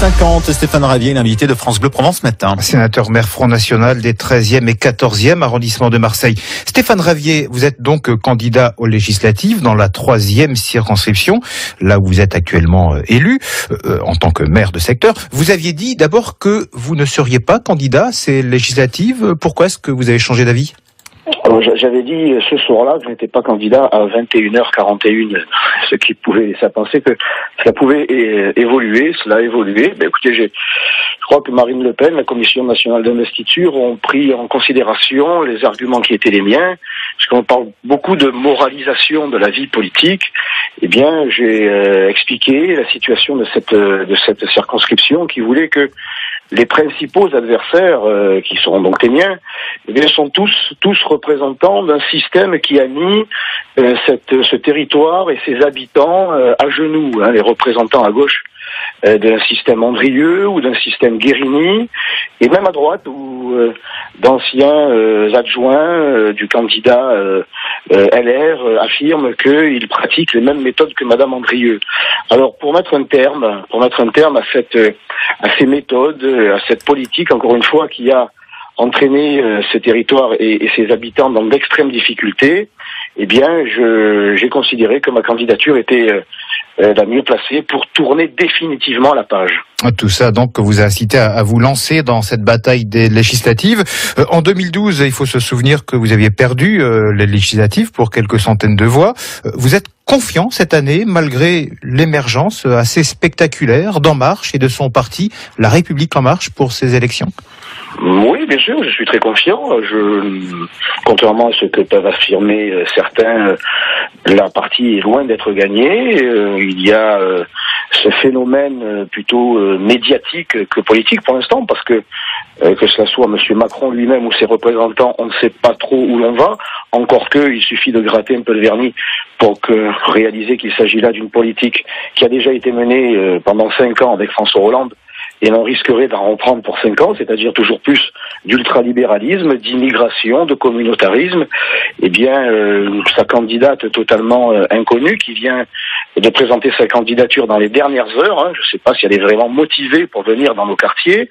8h50, Stéphane Ravier, l'invité de France Bleu Provence matin. Sénateur maire Front National des 13e et 14e arrondissements de Marseille. Stéphane Ravier, vous êtes donc candidat aux législatives dans la 3e circonscription, là où vous êtes actuellement élu en tant que maire de secteur. Vous aviez dit d'abord que vous ne seriez pas candidat à ces législatives. Pourquoi est-ce que vous avez changé d'avis ? Alors, j'avais dit ce soir-là que je n'étais pas candidat à 21h41, ce qui pouvait laisser à penser que cela pouvait évoluer. Cela a évolué. Écoutez, je crois que Marine Le Pen, la Commission nationale d'investiture, ont pris en considération les arguments qui étaient les miens. Parce qu'on parle beaucoup de moralisation de la vie politique. Eh bien, j'ai expliqué la situation de cette circonscription qui voulait que les principaux adversaires, qui seront donc les miens, eh bien, sont tous représentants d'un système qui a mis ce territoire et ses habitants à genoux. Les représentants à gauche d'un système Andrieux ou d'un système Guérini, et même à droite où d'anciens adjoints du candidat LR affirment qu'ils pratiquent les mêmes méthodes que Madame Andrieux. Alors pour mettre un terme à ces méthodes, à cette politique, encore une fois, qui a entraîné ce territoire et ses habitants dans d'extrêmes difficultés, eh bien j'ai considéré que ma candidature était la mieux placée pour tourner définitivement la page. Tout ça donc vous a incité à vous lancer dans cette bataille des législatives. En 2012, il faut se souvenir que vous aviez perdu les législatives pour quelques centaines de voix. Vous êtes confiant cette année, malgré l'émergence assez spectaculaire d'En Marche et de son parti, La République En Marche, pour ces élections ? Oui, bien sûr, je suis très confiant. Contrairement à ce que peuvent affirmer certains, la partie est loin d'être gagnée. Il y a ce phénomène plutôt médiatique que politique pour l'instant, parce que cela soit M. Macron lui-même ou ses représentants, on ne sait pas trop où l'on va, encore il suffit de gratter un peu le vernis pour réaliser qu'il s'agit là d'une politique qui a déjà été menée pendant 5 ans avec François Hollande, et l'on risquerait d'en reprendre pour 5 ans, c'est-à-dire toujours plus d'ultralibéralisme, d'immigration, de communautarisme. Eh bien, sa candidate totalement inconnue, qui vient de présenter sa candidature dans les dernières heures, je ne sais pas si elle est vraiment motivée pour venir dans nos quartiers,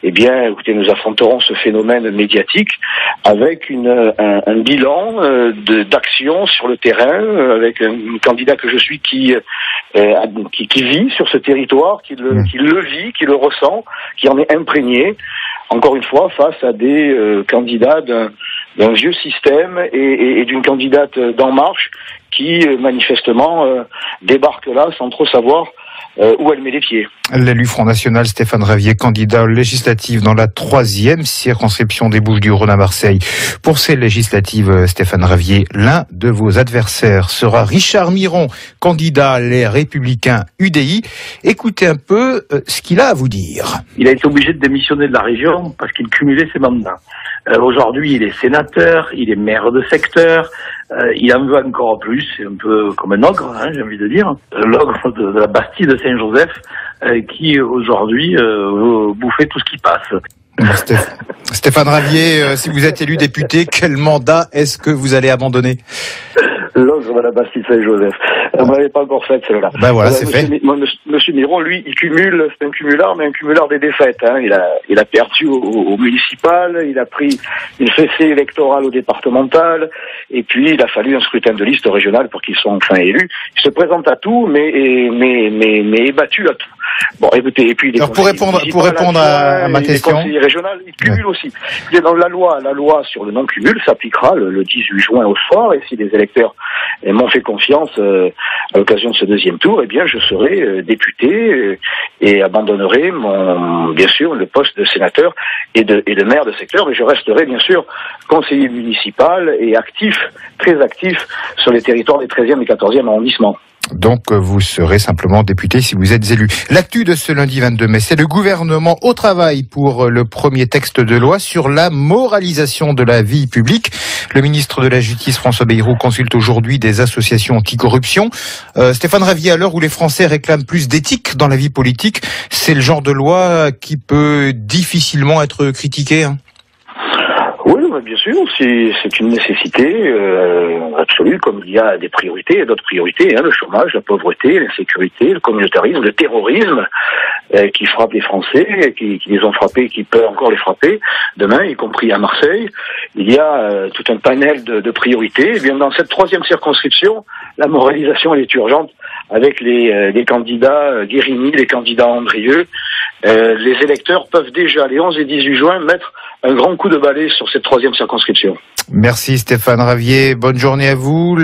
eh bien, écoutez, nous affronterons ce phénomène médiatique avec un bilan d'action sur le terrain, avec un candidat que je suis qui vit sur ce territoire, qui le vit, qui le ressent, qui en est imprégné, encore une fois, face à des candidats d'un vieux système et d'une candidate d'En Marche qui, manifestement, débarque là sans trop savoir où elle met les pieds. L'élu Front National Stéphane Ravier, candidat aux législatives dans la 3e circonscription des Bouches-du-Rhône à Marseille. Pour ces législatives, Stéphane Ravier, l'un de vos adversaires sera Richard Miron, candidat Les Républicains UDI. Écoutez un peu ce qu'il a à vous dire. Il a été obligé de démissionner de la région parce qu'il cumulait ses mandats. Aujourd'hui, il est sénateur, il est maire de secteur, il en veut encore plus, c'est un peu comme un ogre, j'ai envie de dire, l'ogre de la Bastille de Saint-Joseph, qui aujourd'hui veut bouffer tout ce qui passe. Stéphane Ravier, si vous êtes élu député, quel mandat est-ce que vous allez abandonner ? L'ogre de la Bastille Saint-Joseph. On n'avait pas encore fait celle-là. Ben voilà, c'est fait. Monsieur Miron, lui, il cumule, c'est un cumulard, mais un cumulard des défaites. Il a perdu au municipal, il a pris une fessée électorale au départemental, et puis il a fallu un scrutin de liste régional pour qu'ils soient enfin élus. Il se présente à tout, mais est battu à tout. Bon, écoutez, et puis alors pour répondre à ma question, les conseillers régionaux, ils cumulent aussi. Dans la loi sur le non-cumul s'appliquera le 18 juin au soir, et si les électeurs m'ont fait confiance à l'occasion de ce deuxième tour, eh bien je serai député et abandonnerai bien sûr le poste de sénateur et de maire de secteur, mais je resterai bien sûr conseiller municipal et actif, très actif sur les territoires des 13e et 14e arrondissements. Donc vous serez simplement député si vous êtes élu. L'actu de ce lundi 22 mai, c'est le gouvernement au travail pour le premier texte de loi sur la moralisation de la vie publique. Le ministre de la Justice, François Bayrou, consulte aujourd'hui des associations anticorruption. Stéphane Ravier, à l'heure où les Français réclament plus d'éthique dans la vie politique, c'est le genre de loi qui peut difficilement être critiqué. Oui, bien sûr, c'est une nécessité absolue, comme il y a des priorités, et d'autres priorités, le chômage, la pauvreté, l'insécurité, le communautarisme, le terrorisme, qui frappent les Français, qui les ont frappés, qui peuvent encore les frapper demain, y compris à Marseille. Il y a tout un panel de priorités. Et bien, dans cette 3e circonscription, la moralisation elle est urgente, avec les candidats Guérini, les candidats Andrieux. Les électeurs peuvent déjà, les 11 et 18 juin, mettre un grand coup de balai sur cette 3e circonscription. Merci Stéphane Ravier, bonne journée à vous.